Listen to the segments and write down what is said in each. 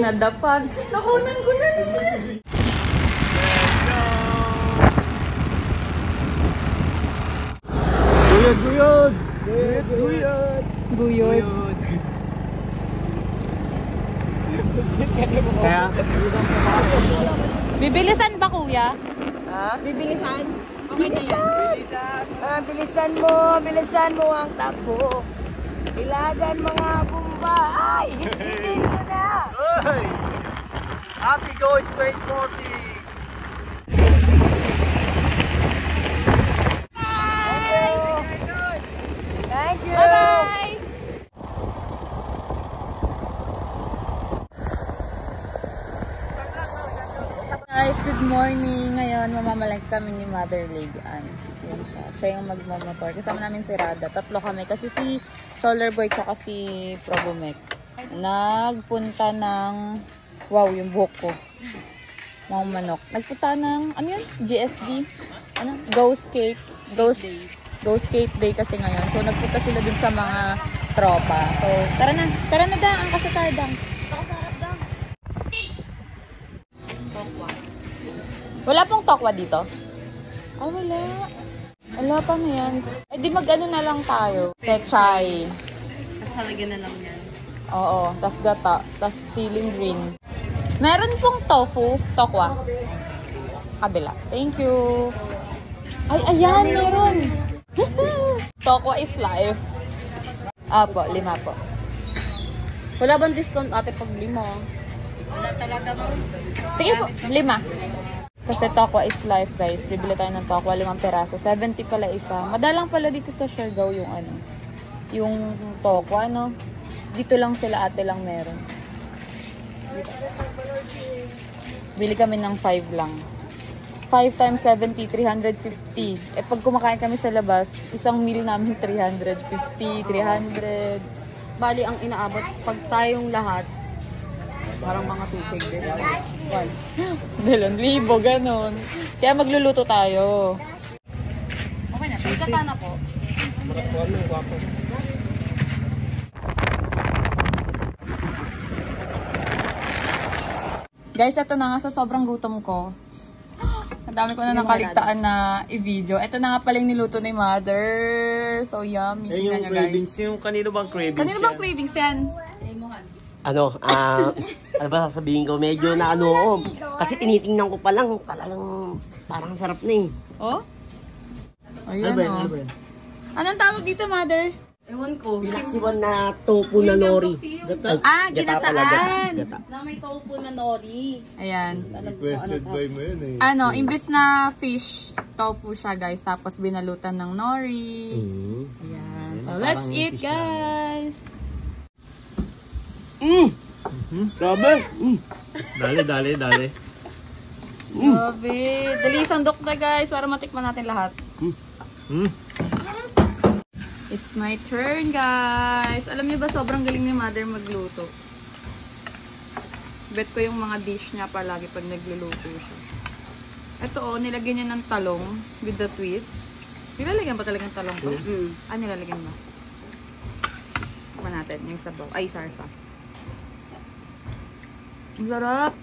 Nadapan. Nakunan ko na naman. Guyod, guyod! Guyod, guyod! Guyod. Kaya? Bibilisan ba, kuya? Ha? Bibilisan? Okay na yan. Bilisan mo ang takbo. Ilagan mga bumba. Ay, higitin mo na. Hey! Happy Goes Great Morty! Thank you. Bye-bye! Guys, good morning. Ngayon, mamamalengke kami ni Mother Lady Ann. Yan siya. Siya yung magmamotor. Kasama namin si Rada. Tatlo kami. Kasi si Solar Boy tsaka si Probomek nagpunta ng... Wow, yung buhok ko. Mga manok. Nagpunta ng... Ano yun? GSD? Ano? Ghost Skate. Ghost Skate Day kasi ngayon. So, nagpunta sila dun sa mga tropa. So, tara na. Tara na da. Ang kasatay dang. Pakasarap dang. Tokwa. Wala pong tokwa dito? Ah, wala. Wala pa na yan. Eh, di mag-ano na lang tayo. Pechay. Tapos halagyan na lang yan. Oo. Tas gata. Tas ceiling green. Meron pong tofu. Tokwa. Kabila. Thank you. Ay, ayan. Meron. Tokwa is life. Apo, 5 po. Wala bang discount ate pag 5? Wala talaga mo. Sige po, 5. Kasi tokwa is life, guys. Bibili tayo ng tokwa, 5 peraso. 70 pala isa. Madalang pala dito sa Siargao yung ano. Yung tokwa, no? Dito lang sila, ate lang meron. Bili kami ng 5 lang. 5 times 70, 350. Eh, pag kumakain kami sa labas, isang meal namin 350, 300. Bali, ang inaabot pag tayong lahat, parang mga 2K din. 2,000, ganon. Kaya magluluto tayo. Okay na, pagkata na po. Guys, ito na nga sa sobrang gutom ko. Ang dami ko na nakaligtaan na i-video. Ito na nga pala yung niluto ni Mother. So yummy. Eh, yung Tingnan nyo, cravings, guys. yung kanino bang cravings Kanino bang cravings yan? Ano ba sasabihin ko, medyo na ano ako. Kasi tinitingnan ko pa lang, talagang parang sarap na eh. Oh? Ayan o. Anong tawag dito, Mother? Ewan ko. Pinaksiwan na tofu na nori. Ah, Gata. ginataan. Gata. Na may tofu na nori. Ayan. Requested by mo yun eh. Ano, imbis na fish, tofu siya, guys. Tapos binalutan ng nori. Ayan. So, let's eat, guys. Grabe! Dali. Grabe. Dali sandok na, guys. Para matikman natin lahat. It's my turn, guys. Alam niyo ba, sobrang galing ni Mother magluto. Bet ko yung mga dish niya palagi pag nagluluto siya. Ito oh, nilagyan niya ng talong with the twist. Nilalagyan ba talagang talong ko? Ah, nilalagyan ba? Tikman natin yung sabaw. Ay, sarsa. Ang sarap.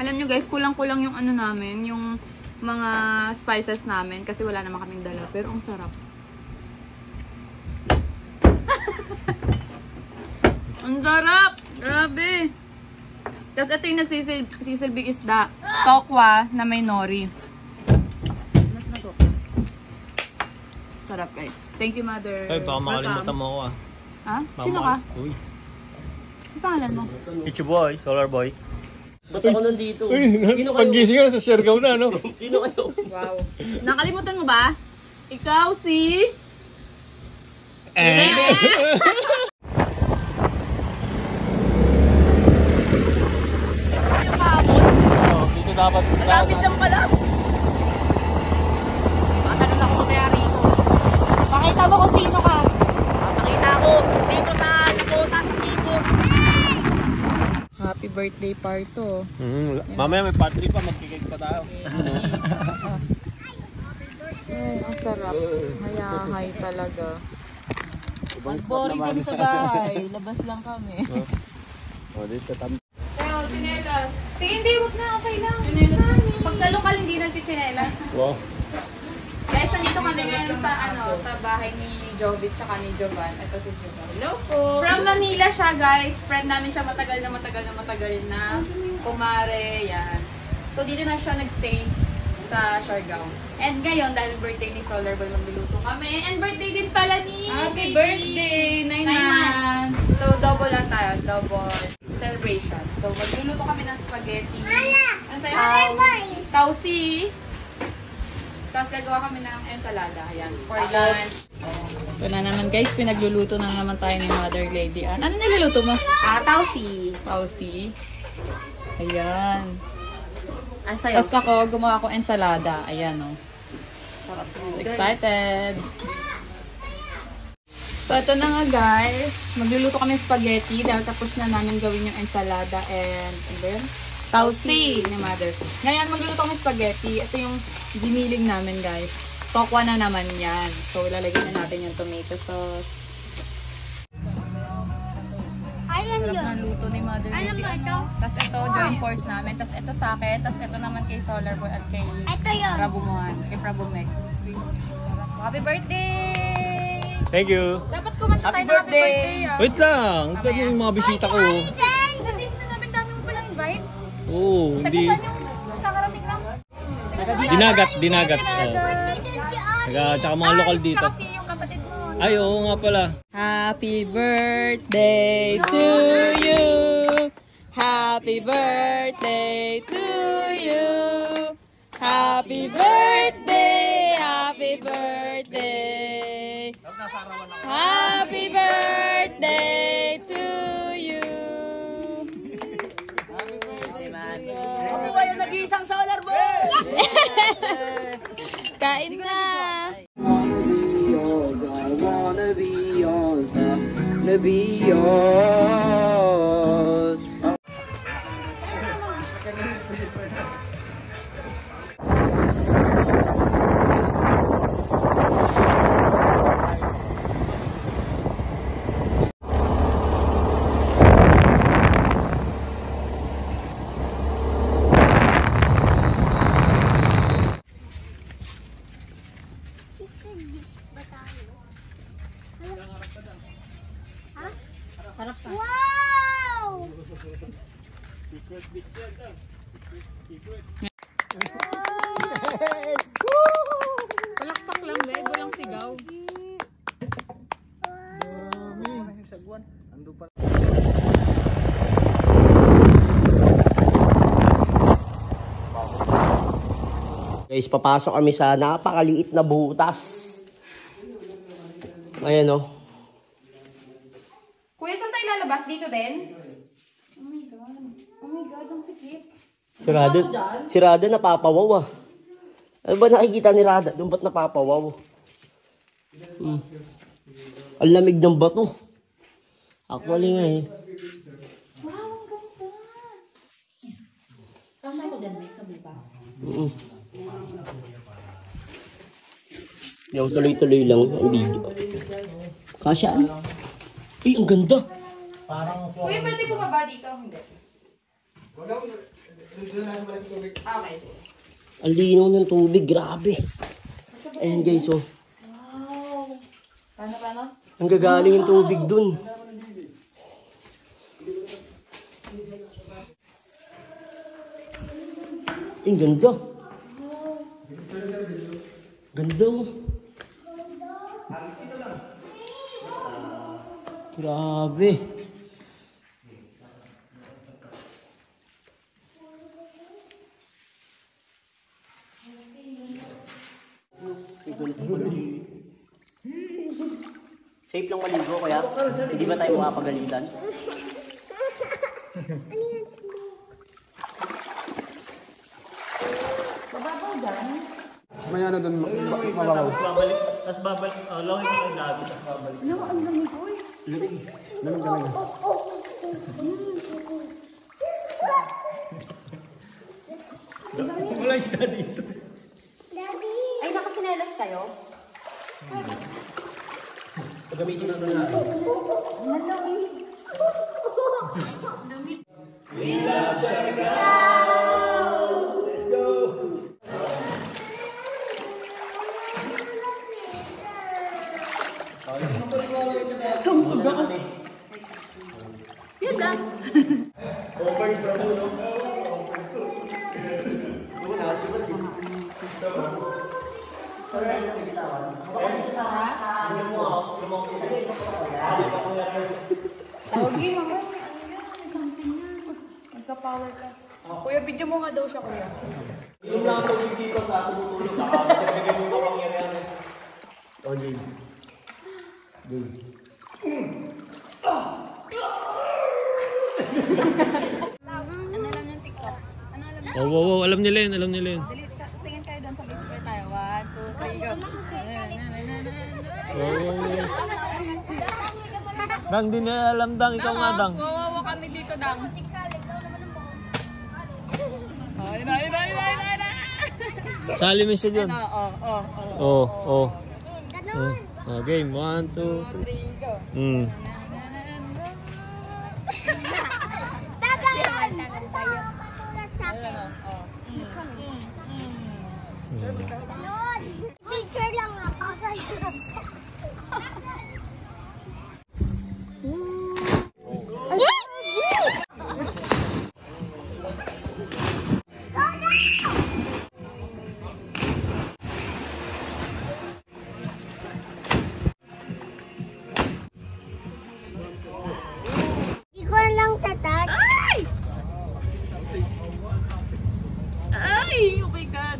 Alam niyo guys, kulang-kulang yung ano namin, yung mga spices namin kasi wala naman kaming dala. Pero ang sarap. Ang sarap! Grabe! Tapos ito yung nagsisilbing isda. Tokwa na may nori. Mas na to. Sarap guys. Thank you, Mother. Ay, baka makalimutan mo ako ah. Ha? Sino ka? Uy. Ang pangalan mo? It's your boy, Solar Boy. Ba't ako nandito? Sino kayo? Pag-gising ka sa Siargao na, no? Sino kayo? Wow. Nakalimutan mo ba? Ikaw si... Dito dapat. Malapit lang pala. Matanong ako kaya rito. Pakita mo kung sino ka. Pakita ko dito sa Lakota, sa Cebu. Happy birthday parto. Mamaya may part 3 pa, magkikik pa tayo. Ay, ang sarap. Hayahay talaga. Mas boring kami sa bahay. Labas lang kami. O, dito tam. Pero, sino chinelas. Sige, hindi, wag na. Okay lang. Pagka lokal, hindi nagchichinelas. Wow. Guys, nandito kami ngayon sa, sa bahay ni Jovit tsaka ni Jovan. Ito si Jovan. Hello po! From Manila siya, guys. Friend namin siya matagal na. Kumare, yan. So, dito na siya nagstay sa Siargao. And ngayon, dahil birthday ni Solar Boy, magluluto kami. And birthday din pala ni Happy baby. birthday! 9 months! So, double lang tayo. Double celebration. So, magluluto kami ng spaghetti. Ano sa'yo? Tausi. Tapos gagawa kami ng ensalada. Ayan, for lunch. Ito na naman guys, pinagluluto na naman tayo ni Mother Lady Ann. Ano niluluto mo? Tausi. Tausi. Ayan. Ang sayo. Tapos ako, gumawa ko ensalada. Ayan o. Excited. So, ito na nga guys. Magluluto kami ng spaghetti dahil tapos na namin gawin yung ensalada and then tausi ni Mother. Ngayon, magluluto kami ng spaghetti. Ito yung giniling namin guys. Tokwa na naman yan. So, ilalagay na natin yung tomato sauce. Ayan Sarap ng luto ni Mother Lady. Tapos ito, joint force namin. Tapos ito sa akin. Tapos ito naman kay Solar Boy at kay Ito yun. Prabumuhan. Kay Prabumek. Happy birthday! Thank you. Dapat kumanta tayo ng happy birthday. Wait lang. Ito yung mga bisita ko. Nandito na namin dami mo palang invite. Oo, hindi. Taga saan yung kakarating lang? Dinagat. Tsaka mga lokal dito. Kasi yung kapatid mo. Ay, oo nga pala. Happy birthday to you. Happy birthday to you. Happy birthday. Happy birthday. Happy birthday to you. Ako ba yung nag-iisang Solar Boy? Kain na. Wanna be yours. Wow! Palakpak lang, babe. Walang sigaw. Guys, papasok kami sa napakaliit na butas. Ayan o. Kuya, saan tayo lalabas? Dito din? Oh my God. Oh my God, ang sikip. Si Rada napapawaw ah. Ano ba nakikita ni Rada? Doon ba't napapawaw? Ang lamig ng bato. Actually nga eh. Wow, ang ganda. Kasya ko dyan, sa butas. Yung tuloy-tuloy lang ang video. Kasyaan? Eh, ang ganda. Kuya, pwede bumaba dito? Hindi. Okay. Ang linaw ng tubig, grabe. Ayan guys, oh. Wow. Paano? Ang gagaling yung tubig dun. Ang ganda. Ganda, oh. Grabe. Safe lang maligo, kaya hindi ba tayo makapagalitan? Bababaw dyan? May ano doon, mababaw. Tapos babalik, lawin ka kay Gabi, tapos babalik. No, ang lamig, uy. Lamig. Wala siya dito. Ay, nakasinelas kayo? Pagamitin na doon natin. Ang lamig. We love Siargao. Pogi, mamaya may ano yan, may something yan. Magka-power ka. Kuya, video mo nga daw siya, kuya. Inom lang ako dito sa tumutulog. Baka matagdagan yung kapangyarihan. Oh, Jade. Jade. Ano alam yung TikTok? Ano alam yung Oh, wow, wow. Alam nila yun, alam nila yun. Delete ka. Tingin kayo doon sa Facebook tayo. 1, 2, 3, go. Dang, di nila alam, Dang. Ikaw nga, Dang. Wawawa kami dito, Dang. Ay, na. Sali mo siya dyan. Oh. Oh. Okay, 1, 2, 3. Go. Tagaan! Patulad sa akin. Ganon! Picture lang ako. Hindi ko lang tatag. Ay! Oh my God.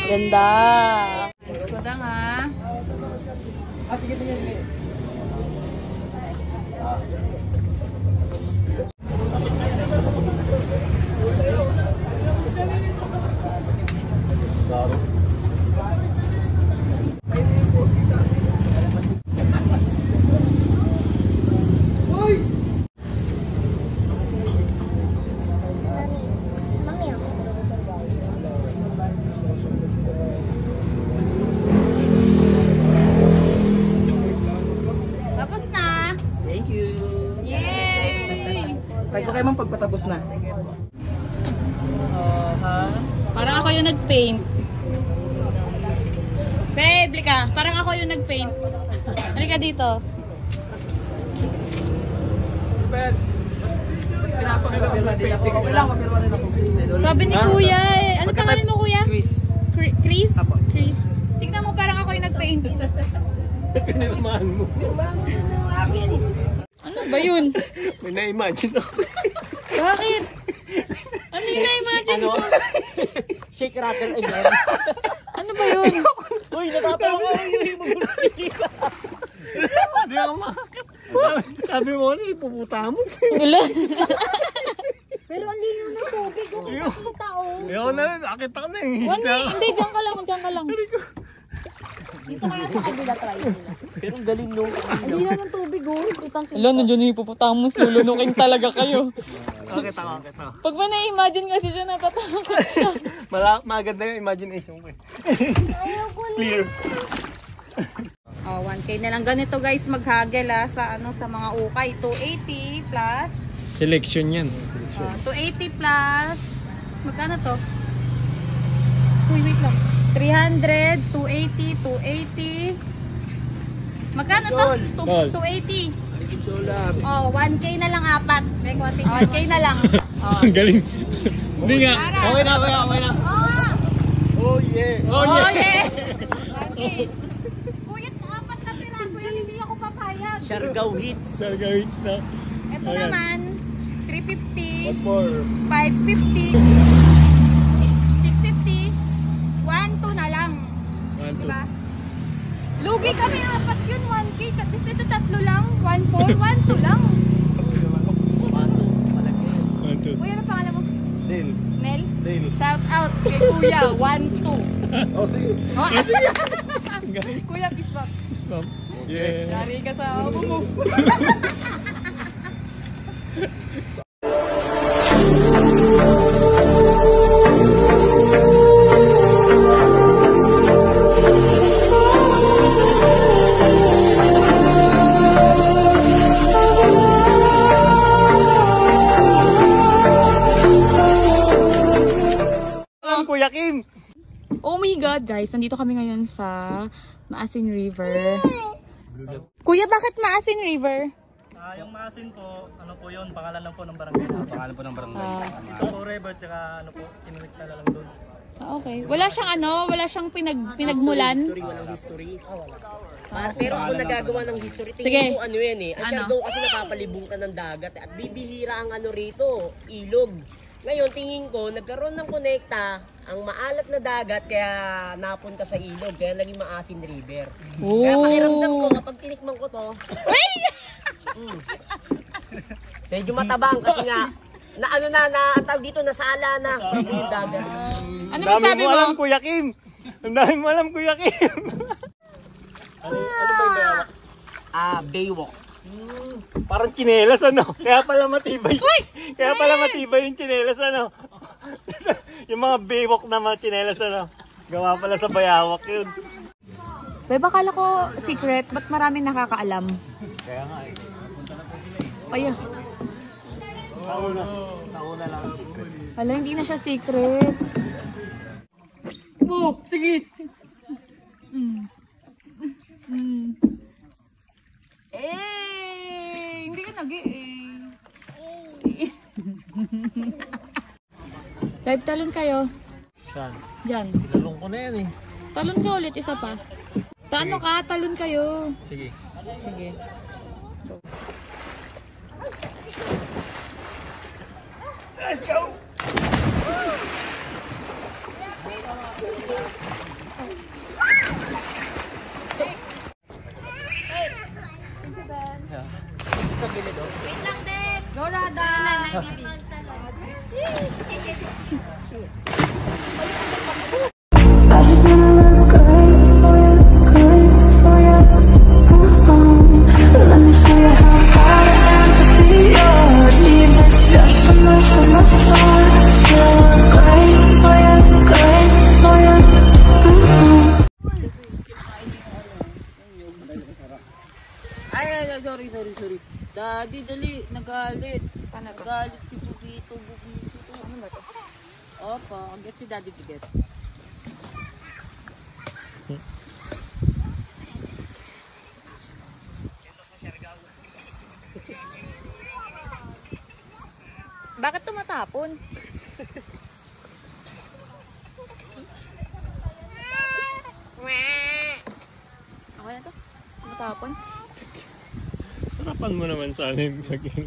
Ganda. Sadang ha. Tapos na. Thank you. Yay! Tag ko kayo mang pagpatapos na. Parang ako yung nag-paint. Babe, lika. Parang ako yung nag-paint. Halika dito. Ben, pinapakita ko ng painting mo lang. Sabi ni Kuya eh. Ano pangalan mo, Kuya? Chris. Chris? Chris. Tignan mo, parang ako yung nag-paint. Pinirmahan mo. Ano ba yun? May na-imagine ako. Bakit? Ano yung na-imagine mo? Shake, rattle, and Ano ba yun? Uy, natatawa ka. Hindi ako makakit. Sabi mo ano, ipuputa mo. Ulan. Pero ang lino ng tubig. Ang tao. Ayaw na, nakita ko na eh. Hindi, dyan ka lang. Dyan ka lang. Dito kaya sa kabila try nila. Pero ang galing no. Hindi naman tubig oh. Ala, nandiyan yung hipopotamos. Lulunukin talaga kayo. Nakita ko. Pag ba na-imagine kasi siya, natatakot siya. Maganda yung imagination ko eh. Ayoko na. Clear. Oh, 1K na lang. Ganito guys, maghagel sa mga ukay. 280 plus. Selection yan. 280 plus. Magkano to? Uy, wait lang. 300, 280, 280. Magkano to? 280. Oh, 1K na lang apat. 1K na lang. Oh. Ang galing. Hindi nga. Okay na. Oh yeah. Oh, Oh, yeah. yeah. 1K. Kuya, apat na piraso yan. Hindi ako papayag. Siargao hits. Sarga hits na. Ito Ayan. naman, 350, More. 550, 650, 1-2 na lang. 1, 2. Diba? Lugi kami apat yun, 1K. Tapos ito tatlo lang, 1-4, 1-2 lang. 1, 2. Kuya, ano pangalan mo? Dale. Nel? Dale. Shout out kay Kuya, 1-2. Oh, sige. Kuya, peace bump. Stop. Yeah. Yari ka sa amo mo. Kuya Kim. Oh my God, guys. Nandito kami ngayon sa Maasin River. Kuya, bakit Maasin River? Yung Maasin po, ano po yun, pangalan lang po ng barangay. Pangalan po ng barangay. Forever, tsaka ano po, Inuit na lang doon. Okay. Wala siyang pinagmulan. Walang history. Pero ako nagagawa ng history. Sige. Tingin ko ano yan eh. Siya Ano? daw kasi napapalibong ka ng dagat at bibihira ang ano rito, ilog. Ngayon tingin ko nagkaroon ng konekta ang maalat na dagat kaya napunta sa ilog kaya naging Maasin River. Kaya pakiramdam ko kapag tinikman ko to. Medyo matabang kasi nga na ano na tawag dito nasala na yung dagat. Ano Dami masabi mo mo? alam, Kuya Kim. Ang dami mo alam, Kuya Kim. Ano ba yung Baywalk. Parang tsinelas, ano? Kaya pala matibay. Kaya pala matibay yung tsinelas, ano? Yung mga baywalk na mga tsinelas, ano? Gawa pala sa bayawak yun. Beba, kala ko secret. Ba't maraming nakakaalam? Kaya nga eh. Punta na po sila eh. Kaya. Tauna lang. Wala, hindi na siya secret. Oh, sige. Hindi ka Babe, talon kayo. Saan? Diyan. Ilalong ko na yan eh. Talon ka ulit, isa pa. Paano ka? Talon kayo. Sige. Sige. Let's go! Sorry. Daddy, dali. Nagalit. Nagalit si Bubito. Ano ba ito? Opo, get si Daddy bigat. Bakit tumatapon? Okay na to? Tumatapon? Sarapan mo naman sana yung laging.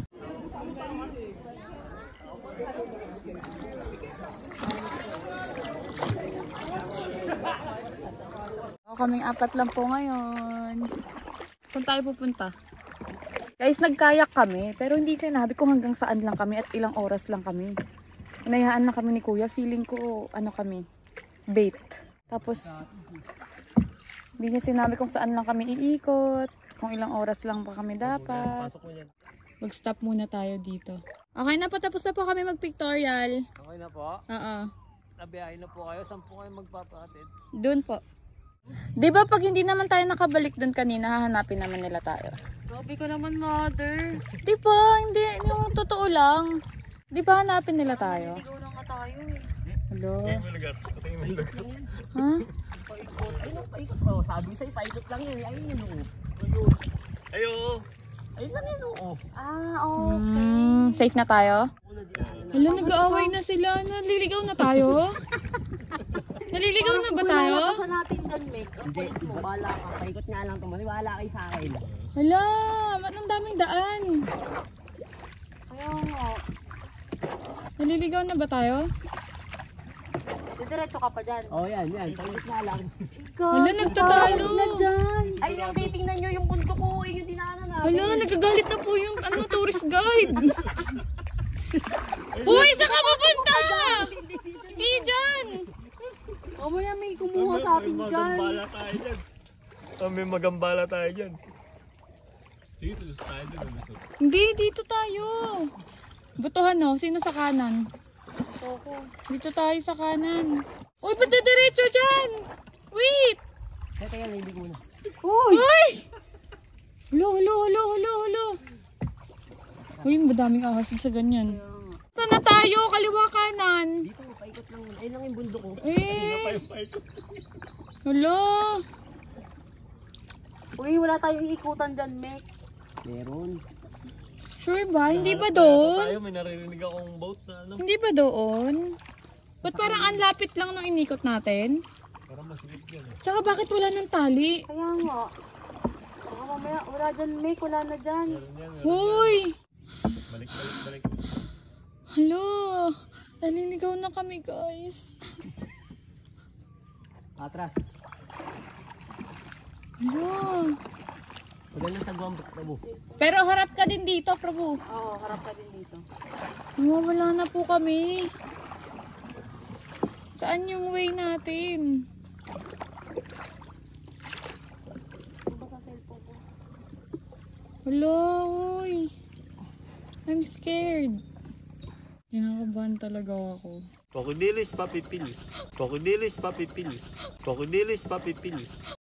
Kaming apat lang po ngayon. Saan tayo pupunta? Guys, nagkayak kami. Pero hindi sinabi kung hanggang saan lang kami at ilang oras lang kami. Inayaan na kami ni Kuya. Feeling ko, ano kami, bait. Tapos, hindi niya sinabi kung saan lang kami iikot. Kung ilang oras lang pa kami dapat. Mag-stop muna tayo dito. Okay na po, tapos na po kami mag-pictorial. Okay na po. Oo. Nabiyahin na po kayo. Saan po kayo magpapakatid? Doon po. Di ba pag hindi naman tayo nakabalik doon kanina, hahanapin naman nila tayo. Grabe ka naman, mother. Di ba? Hindi. Yung totoo lang. Di ba hanapin nila tayo? Ikaw na nga tayo eh. Hello? Patay mo yung lugar. Ha? Paikot. Oh, sabi sa'yo, paikot lang yun. Ayun yun, oo. Ayo. Ayun lang yun, oo. Safe na tayo? Hala, nag-aaway na sila. Naliligaw na tayo? Naliligaw na ba tayo? Sa natin dyan, Meg. Ang Hindi, kulit mo. wala ka. Paikot nga lang ito. Maniwala kayo sa akin. Hala, ba't ang daming daan? Kaya nga. Naliligaw na ba tayo? Didiretso ka pa dyan. Oh, yan. Paikot nga lang. Hala, nagtatalo. Ay, yung titingnan nyo yung punto ko. Yung dinaanan natin. Hala, nagagalit na po yung tourist guide. Uy, saan ka pupunta? Hindi dyan. Mamaya may kumuha sa atin dyan. Magambala tayo dyan. May magambala tayo dyan. Dito tayo dyan. Hindi, dito tayo. Butuhan no, sino sa kanan? Dito tayo sa kanan. Uy, ba't diretso dyan? Wait! Kaya hindi ko na. Uy! Hulo. Uy, madaming ahas sa ganyan. Saan na tayo? Kaliwa kanan. Dito, paikot lang. Ayun lang yung bundok ko. Eh! Hulo! Uy, wala tayong ikutan dyan, Mek. Meron. Sure ba? Hindi ba doon? Tayo, may naririnig akong boat na ano. Hindi ba doon? Ba't parang ang lapit lang ng inikot natin? Parang masigit yan eh. Tsaka bakit wala ng tali? Kaya nga. Baka mamaya, wala dyan, Mek. Wala na dyan. Hoy! Balik. Hala! Naliligaw na kami, guys. Atras. Hala! Maganda sa guwang Prabo. Pero harap ka din dito, Prabhu. Oo, harap ka din dito. Wala na po kami. Saan yung way natin? Hala, uy. I'm scared. Kinakabahan talaga ako. Crocodilis papipilis. Crocodilis papipilis. Crocodilis papipilis.